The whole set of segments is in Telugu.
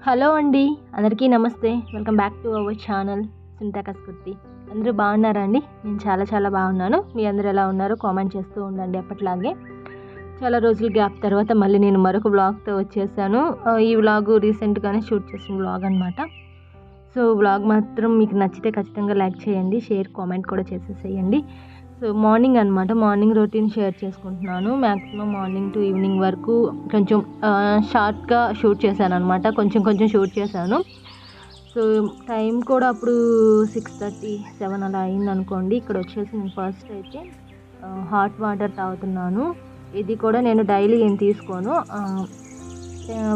హలో అండి. అందరికీ నమస్తే. Welcome back to our channel Sunitha Kaskurthi. అందరూ బాగున్నారా అండి? నేను చాలా బాగున్నాను. మీ అందరూ ఎలా ఉన్నారో కామెంట్ చేస్తూ ఉండండి ఎప్పటిలాగే. చాలా రోజుల గ్యాప్ తర్వాత మళ్ళీ నేను మరొక వ్లాగ్తో వచ్చేసాను. ఈ వ్లాగ్ రీసెంట్గానే షూట్ చేసిన వ్లాగ్ అనమాట. సో వ్లాగ్ మాత్రం మీకు నచ్చితే ఖచ్చితంగా లైక్ చేయండి, షేర్, కామెంట్ కూడా చేసేసేయండి. సో మార్నింగ్ అనమాట, మార్నింగ్ రొటీన్ షేర్ చేసుకుంటున్నాను. మ్యాక్సిమం మార్నింగ్ టు ఈవినింగ్ వరకు కొంచెం షార్ట్గా షూట్ చేశాను అనమాట. కొంచెం షూట్ చేశాను. సో టైం కూడా అప్పుడు 6:30, 7 అలా అయింది అనుకోండి. ఇక్కడ వచ్చేసి నేను ఫస్ట్ అయితే హాట్ వాటర్ తాగుతున్నాను. ఇది కూడా నేను డైలీ ఏం తీసుకోను,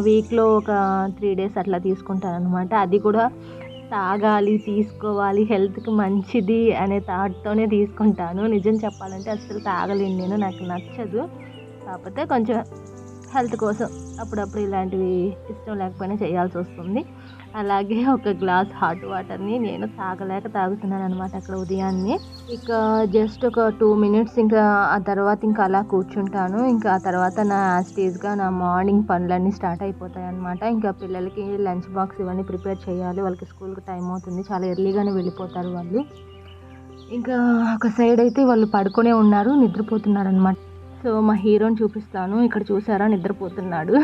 వీక్లో ఒక 3 days అట్లా తీసుకుంటాను అనమాట. అది కూడా తాగాలి, తీసుకోవాలి, హెల్త్కి మంచిది అనే థాట్తోనే తీసుకుంటాను. నిజం చెప్పాలంటే అస్సలు తాగలేను నేను, నాకు నచ్చదు. కాకపోతే కొంచెం హెల్త్ కోసం అప్పుడప్పుడు ఇలాంటివి ఇష్టం లేకపోయినా చేయాల్సి వస్తుంది. అలాగే ఒక గ్లాస్ హాట్ వాటర్ని నేను తాగుతున్నాను అనమాట అక్కడ ఉదయాన్నే. ఇక జస్ట్ ఒక 2 minutes ఇంకా ఆ తర్వాత ఇంకా అలా కూర్చుంటాను. ఇంకా ఆ తర్వాత నా స్టేజ్గా నా మార్నింగ్ పనులన్నీ స్టార్ట్ అయిపోతాయి అనమాట. ఇంకా పిల్లలకి లంచ్ బాక్స్ ఇవన్నీ ప్రిపేర్ చేయాలి. వాళ్ళకి స్కూల్కి టైం అవుతుంది, చాలా ఎర్లీగానే వెళ్ళిపోతారు వాళ్ళు. ఇంకా ఒక సైడ్ అయితే వాళ్ళు పడుకునే ఉన్నారు, నిద్రపోతున్నారు అనమాట. సో మా హీరోని చూపిస్తాను. ఇక్కడ చూసారా, నిద్రపోతున్నాడు.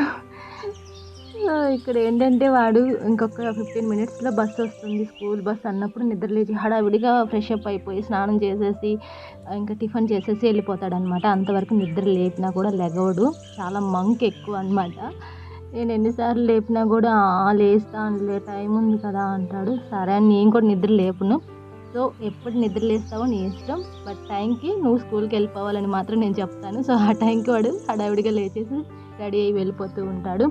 ఇక్కడ ఏంటంటే వాడు ఇంకొక 15 minutesలో బస్సు వస్తుంది, స్కూల్ బస్ అన్నప్పుడు నిద్రలేచి హడావిడిగా ఫ్రెష్ అప్ అయిపోయి స్నానం చేసేసి ఇంకా టిఫిన్ చేసేసి వెళ్ళిపోతాడనమాట. అంతవరకు నిద్ర లేపినా కూడా లెగవడు. చాలా మంక్ ఎక్కువ అనమాట. నేను ఎన్నిసార్లు లేపినా కూడా లేస్తానులే, టైం ఉంది కదా అంటాడు. సరే అని నేను కూడా నిద్ర లేపును. సో ఎప్పుడు నిద్ర లేస్తావో నీ ఇష్టం, బట్ టైంకి నువ్వు స్కూల్కి వెళ్ళిపోవాలని మాత్రం నేను చెప్తాను. సో ఆ టైంకి వాడు హడావిడిగా లేచేసి రెడీ అయ్యి వెళ్ళిపోతూ ఉంటాడు.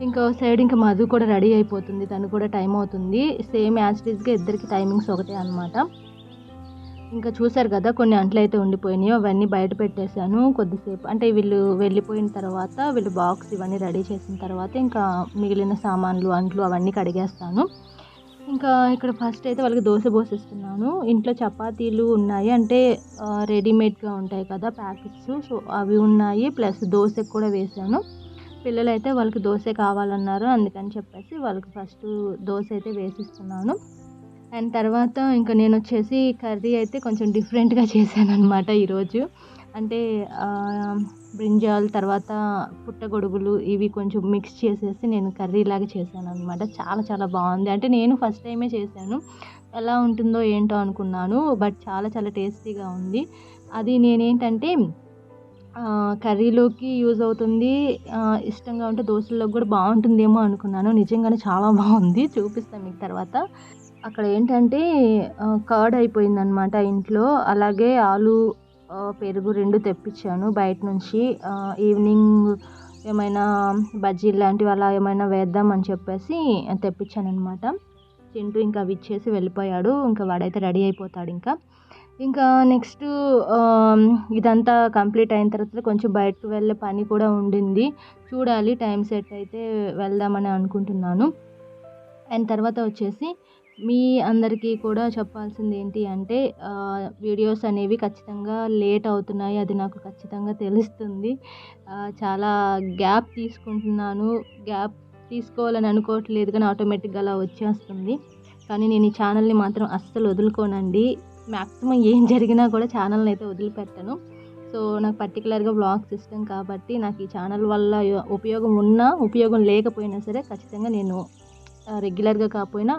ఇంకో సైడ్ ఇంకా మధు కూడా రెడీ అయిపోతుంది, తను కూడా టైం అవుతుంది. సేమ్ యాజ్ టీజ్గా ఇద్దరికి టైమింగ్స్ ఒకటే అనమాట. ఇంకా చూసారు కదా, కొన్ని అంట్లు అయితే ఉండిపోయినాయో అవన్నీ బయట పెట్టేశాను కొద్దిసేపు. అంటే వీళ్ళు వెళ్ళిపోయిన తర్వాత వీళ్ళు బాక్స్ ఇవన్నీ రెడీ చేసిన తర్వాత ఇంకా మిగిలిన సామాన్లు, అంట్లు అవన్నీ కడిగేస్తాను. ఇంకా ఇక్కడ ఫస్ట్ అయితే వాళ్ళకి దోశ పోసేస్తున్నాను. ఇంట్లో చపాతీలు ఉన్నాయి, అంటే రెడీమేడ్గా ఉంటాయి కదా ప్యాకెట్స్, సో అవి ఉన్నాయి. ప్లస్ దోశకు కూడా వేసాను. పిల్లలు అయితే వాళ్ళకి దోశ కావాలన్నారు, అందుకని చెప్పేసి వాళ్ళకి ఫస్ట్ దోశ అయితే వేసిస్తున్నాను. అండ్ తర్వాత ఇంకా నేను వచ్చేసి కర్రీ అయితే కొంచెం డిఫరెంట్గా చేశాను అనమాట ఈరోజు. అంటే బ్రింజాల్ తర్వాత పుట్టగొడుగులు ఇవి కొంచెం మిక్స్ చేసేసి నేను కర్రీ లాగా చేశాను అనమాట. చాలా బాగుంది. అంటే నేను ఫస్ట్ టైమే చేశాను, ఎలా ఉంటుందో ఏంటో అనుకున్నాను, బట్ చాలా టేస్టీగా ఉంది. అది నేనేంటంటే కర్రీలోకి యూజ్ అవుతుంది, ఇష్టంగా ఉంటే దోశల్లోకి కూడా బాగుంటుందేమో అనుకున్నాను. నిజంగానే చాలా బాగుంది, చూపిస్తాను మీకు తర్వాత. అక్కడ ఏంటంటే కర్డ్ అయిపోయిందనమాట ఇంట్లో. అలాగే ఆలు, పెరుగు 2 తెప్పించాను బయట నుంచి. ఈవినింగ్ ఏమైనా బజ్జీలు లాంటివి అలా ఏమైనా వేద్దామని చెప్పేసి తెప్పించాను అనమాట. చింటూ ఇంకా అవి ఇచ్చేసి వెళ్ళిపోయాడు. ఇంకా వాడైతే రెడీ అయిపోతాడు. ఇంకా నెక్స్ట్ ఇదంతా కంప్లీట్ అయిన తర్వాత కొంచెం బయటకు వెళ్ళే పని కూడా ఉండింది. చూడాలి, టైం సెట్ అయితే వెళ్దామని అనుకుంటున్నాను. అండ్ తర్వాత వచ్చేసి మీ అందరికీ కూడా చెప్పాల్సింది ఏంటి అంటే వీడియోస్ అనేవి ఖచ్చితంగా లేట్ అవుతున్నాయి, అది నాకు ఖచ్చితంగా తెలుస్తుంది. చాలా గ్యాప్ తీసుకుంటున్నాను. గ్యాప్ తీసుకోవాలని అనుకోవట్లేదు, కానీ ఆటోమేటిక్గా అలా వచ్చేస్తుంది. కానీ నేను ఈ ఛానల్ని మాత్రం అస్సలు వదులుకోనండి. మ్యాక్సిమం ఏం జరిగినా కూడా ఛానల్ని అయితే వదిలిపెట్టను. సో నాకు పర్టికులర్గా వ్లాగ్స్ ఇష్టం కాబట్టి నాకు ఈ ఛానల్ వల్ల ఉపయోగం ఉన్నా ఉపయోగం లేకపోయినా సరే ఖచ్చితంగా నేను రెగ్యులర్గా కాకపోయినా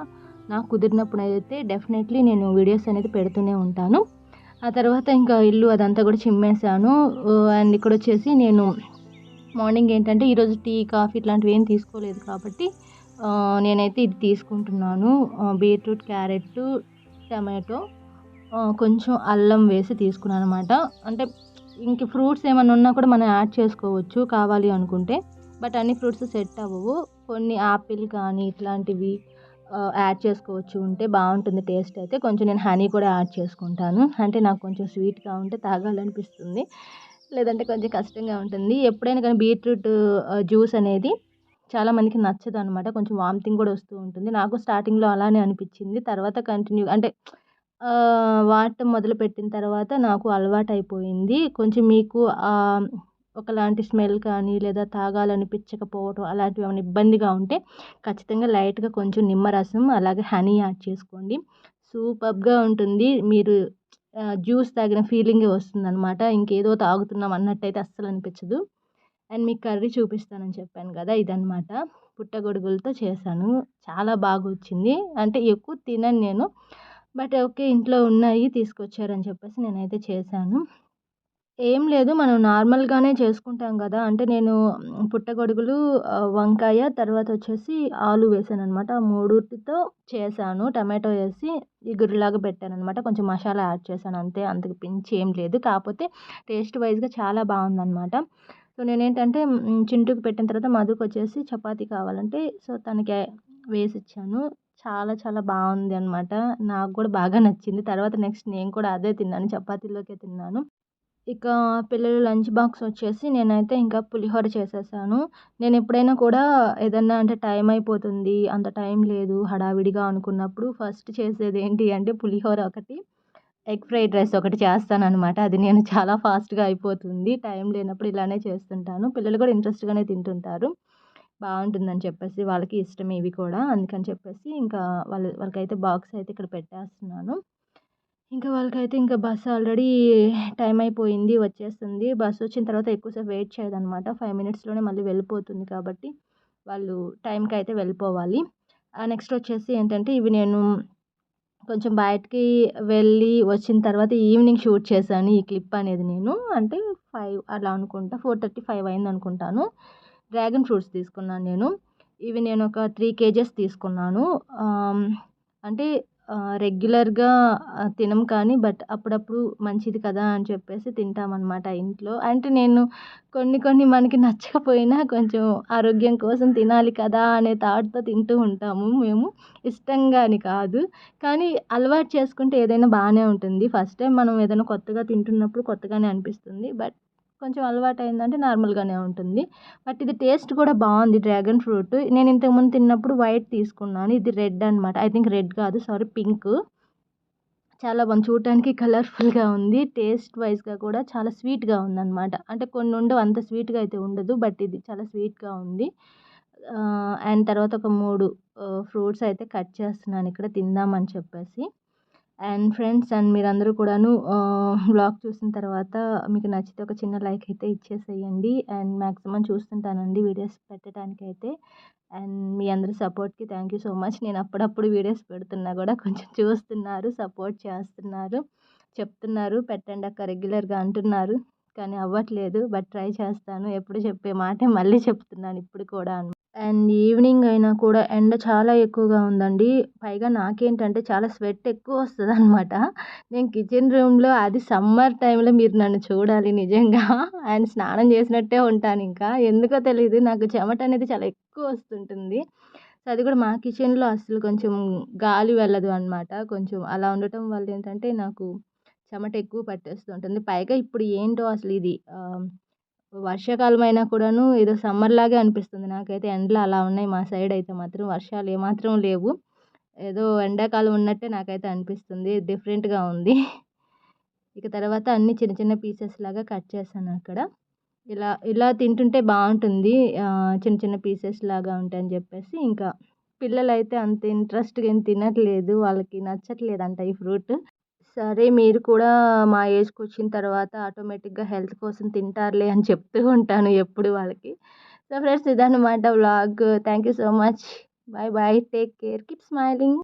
నాకు కుదిరినప్పుడు అయితే డెఫినెట్లీ నేను వీడియోస్ అనేది పెడుతూనే ఉంటాను. ఆ తర్వాత ఇంకా ఇల్లు అదంతా కూడా చిమ్మేశాను. అండ్ ఇక్కడ వచ్చేసి నేను మార్నింగ్ ఏంటంటే ఈరోజు టీ, కాఫీ ఇట్లాంటివి ఏం తీసుకోలేదు కాబట్టి నేనైతే ఇది తీసుకుంటున్నాను. బీట్రూట్, క్యారెట్, టమాటో, కొంచెం అల్లం వేసి తీసుకున్నాను అనమాట. అంటే ఇంక ఫ్రూట్స్ ఏమైనా ఉన్నా కూడా మనం యాడ్ చేసుకోవచ్చు కావాలి అనుకుంటే, బట్ అన్ని ఫ్రూట్స్ సెట్ అవ్వవు. కొన్ని యాపిల్ కానీ ఇట్లాంటివి యాడ్ చేసుకోవచ్చు, ఉంటే బాగుంటుంది టేస్ట్ అయితే. కొంచెం నేను హనీ కూడా యాడ్ చేసుకుంటాను, అంటే నాకు కొంచెం స్వీట్గా ఉంటే తాగాలనిపిస్తుంది, లేదంటే కొంచెం కష్టంగా ఉంటుంది. ఎప్పుడైనా కానీ బీట్రూట్ జ్యూస్ అనేది చాలామందికి నచ్చదు అనమాట, కొంచెం వామిటింగ్ కూడా వస్తూ ఉంటుంది. నాకు స్టార్టింగ్లో అలానే అనిపించింది, తర్వాత కంటిన్యూ అంటే వాడటం మొదలుపెట్టిన తర్వాత నాకు అలవాటైపోయింది. కొంచెం మీకు ఒకలాంటి స్మెల్ కానీ లేదా తాగాలనిపించకపోవడం అలాంటివి ఏమైనా ఇబ్బందిగా ఉంటే ఖచ్చితంగా లైట్‌గా కొంచెం నిమ్మరసం అలాగే హనీ యాడ్ చేసుకోండి. సూపర్బ్‌గా ఉంటుంది. మీరు జ్యూస్ తాగిన ఫీలింగే వస్తుందనమాట. ఇంకేదో తాగుతున్నాం అన్నట్టయితే అస్సలు అనిపించదు. అండ్ మీకు కర్రీ చూపిస్తానని చెప్పాను కదా! ఇదనమాట. పుట్టగొడుగులతో చేశాను. చాలా బాగొచ్చింది. అంటే ఎక్కువ తినను నేను. But okay. ఇంట్లో ఉన్నాయి తీసుకొచ్చారని చెప్పేసి నేనైతే చేశాను. ఏం లేదు. మనం నార్మల్‌గానే చేసుకుంటాం గదా! అంటే నేను పుట్టగొడుగులు, వంకాయ తర్వాతొచ్చేసి ఆలు వేశాననమాట. ఆ మూడిటితో చేశాను. టమాటో ఏసి ఇగురులాగా పెట్టాననమాట. కొంచెం మసాలా యాడ్ చేశాను అంతే. అంతకు మించి ఏం లేదు. కాపోతే టేస్ట్ వైస్‌గా చాలా బావుందనమాట. సో, నేనేంటంటే చింటూకి పెట్టిన తర్వాత మధుకొచ్చేసి చపాతీ కావాలంటే సో, తనకి వేసిచ్చాను. చాలా చాలా బావుంది అనమాట. నాకు గూడా బాగా నచ్చింది. తర్వాత నెక్స్ట్ నేను కూడా అదే తిన్నాను. చపాతీలోకే తిన్నాను. ఇక పిల్లల లంచ్ బాక్స్ వచ్చేసి నేనైతే ఇంకా పులిహోర చేసేసాను. నేనెప్పుడైనా కూడా ఏదన్నా అంటే టైం అయిపోతుంది, అంత టైం లేదు, హడావిడిగా అనుకున్నప్పుడు ఫస్ట్ చేసేది ఏంటి అంటే పులిహోర ఒకటి, ఎగ్ ఫ్రైడ్ రైస్ ఒకటి చేస్తాననమాట. అది నేను చాలా ఫాస్ట్‌గా అయిపోతుంది. టైం లేనప్పుడు ఇలానే చేస్తుంటాను. పిల్లలు కూడా ఇంట్రెస్ట్‌గానే తింటుంటారు. బావుంటుందని చెప్పేసి వాళ్ళకి ఇష్టమే ఇవి కూడా. అందుకని చెప్పేసి ఇంకా వాళ్ళకైతే బాక్స్ అయితే ఇక్కడ పెట్టేస్తున్నాను. ఇంకా వాళ్ళకైతే ఇంకా బస్ ఆల్రెడీ టైం అయిపోయింది. వచ్చేస్తుంది. బస్సొచ్చిన తర్వాత ఎక్కువ సేపు వెయిట్ చేయదనమాట. 5 మినిట్స్‌లోనే మళ్ళీ వెళ్ళిపోతుంది కాబట్టి, వాళ్ళు టైంకయితే వెళ్ళిపోవాలి. నెక్స్ట్ వచ్చేసి ఏంటంటే, ఇవి నేను కొంచెం బయటికి వెళ్ళి వచ్చిన తర్వాత ఈవినింగ్ షూట్ చేశాను ఈ క్లిప్ అనేది నేను. అంటే 5 అలా అనుకుంటా. 4:30, 5 అయిందనుకుంటాను. డ్రాగన్ ఫ్రూట్స్ తీసుకున్నాను నేను. ఇవి నేనొక 3 కేజెస్ తీసుకున్నాను. ఆహ్, అంటే రెగ్యులర్‌గా తినం కానీ బట్ అప్పుడప్పుడు మంచిది కదా అని చెప్పేసి తింటామనమాట ఇంట్లో. అంటే నేను కొన్ని కొన్ని మనకి నచ్చకపోయినా కొంచెం ఆరోగ్యం కోసం తినాలి కదా అనే థాట్‌తో తింటూ ఉంటాము మేము. ఇష్టంగా అని కాదు. కానీ అలవాటు చేసుకుంటే ఏదైనా బానే ఉంటుంది. ఫస్ట్ టైమ్ మనం ఏదైనా కొత్తగా తింటున్నప్పుడు కొత్తగానే అనిపిస్తుంది. బట్ కొంచెం అలవాటయిందంటే నార్మల్‌గానే ఉంటుంది. బట్ ఇది టేస్ట్ కూడా బావుంది డ్రాగన్ ఫ్రూట్. నేను ఇంతకుముందు తిన్నప్పుడు వైట్ తీసుకున్నాను. ఇది రెడ్ అనమాట. ఐ థింక్ రెడ్ కాదు సారీ పింక్. చాలా బాగుంది. చూడటానికి కలర్‌ఫుల్‌గా ఉంది. టేస్ట్ వైస్‌గా కూడా చాలా స్వీట్‌గా ఉందనమాట. అంటే కొన్ని ఉండవు అంత స్వీట్‌గా అయితే ఉండదు. బట్ ఇది చాలా స్వీట్‌గా ఉంది. అండ్ తర్వాత ఒక 3 ఫ్రూట్స్ అయితే కట్ చేస్తున్నాను ఇక్కడ తిందామని చెప్పేసి. అండ్ ఫ్రెండ్స్ అండ్ మీరందరూ కూడాను వ్లాగ్ చూసిన తర్వాత మీకు నచ్చితే ఒక చిన్న లైక్ అయితే ఇచ్చేసేయండి. అండ్ మాక్సిమం చూస్తుంటానండి వీడియోస్ పెట్టడానికైతే. అండ్ మీ అందరి సపోర్ట్‌కి థ్యాంక్ యూ సో మచ్. నేను అప్పుడప్పుడు వీడియోస్ పెడుతున్నా గూడా కొంచెం చూస్తున్నారు, సపోర్ట్ చేస్తున్నారు, చెప్తున్నారు పెట్టండక్క రెగ్యులర్‌గా అంటున్నారు. కానీ అవ్వట్లేదు. బట్ ట్రై చేస్తాను. ఎప్పుడు చెప్పే మాటే మళ్ళీ చెప్తున్నాను ఇప్పుడు కూడా. అండ్ ఈవినింగ్ అయినా కూడా ఎండ చాలా ఎక్కువగా ఉందండి. పైగా నాకేంటంటే చాలా స్వెట్ ఎక్కువొస్తదనమాట. నేను కిచెన్ రూమ్‌లో అది సమ్మర్ టైమ్‌లో మీరు నన్ను చూడాలి నిజంగా. అండ్ స్నానం చేసినట్టే ఉంటానింకా. ఎందుకో తెలీదు నాకు చెమట అనేది చాలా ఎక్కువొస్తుంటుంది. సో, అది కూడా మా కిచెన్‌లో అసలు కొంచెం గాలి వెళ్ళదు అనమాట. కొంచెం అలా ఉండటం వల్ల ఏంటంటే నాకు చెమట ఎక్కువ పట్టేస్తూ ఉంటుంది. పైగా ఇప్పుడు ఏంటో అసలు ఇది వర్షాకాలం అయినా కూడాను ఏదో సమ్మర్‌లాగే అనిపిస్తుంది నాకైతే. ఎండలు అలా ఉన్నాయి మా సైడ్ అయితే మాత్రం. వర్షాలు ఏమాత్రం లేవు. ఏదో ఎండాకాలం ఉన్నట్టే నాకైతే అనిపిస్తుంది. డిఫరెంట్‌గా ఉంది. ఇక తర్వాత అన్నీ చిన్న చిన్న పీసెస్ లాగా కట్ చేశానక్కడ. ఇలా ఇలా తింటుంటే బావుంటుంది. చిన్న చిన్న పీసెస్ లాగా ఉంటాయని జెప్పేసి ఇంకా పిల్లలైతే అంత ఇంట్రెస్ట్‌గా ఏం తినట్లేదు. వాళ్ళకి నచ్చట్లేదంట ఈ ఫ్రూట్. సరే మీరు కూడా మా ఏజ్‌కొచ్చిన తర్వాత ఆటోమేటిక్‌గా హెల్త్ కోసం తింటారులే అని చెప్తూ ఉంటాను ఎప్పుడు వాళ్ళకి. సో, ఫ్రెండ్స్ ఇదన్నమాట vlog. Thank you so much. By by. Take care. Keep smiling.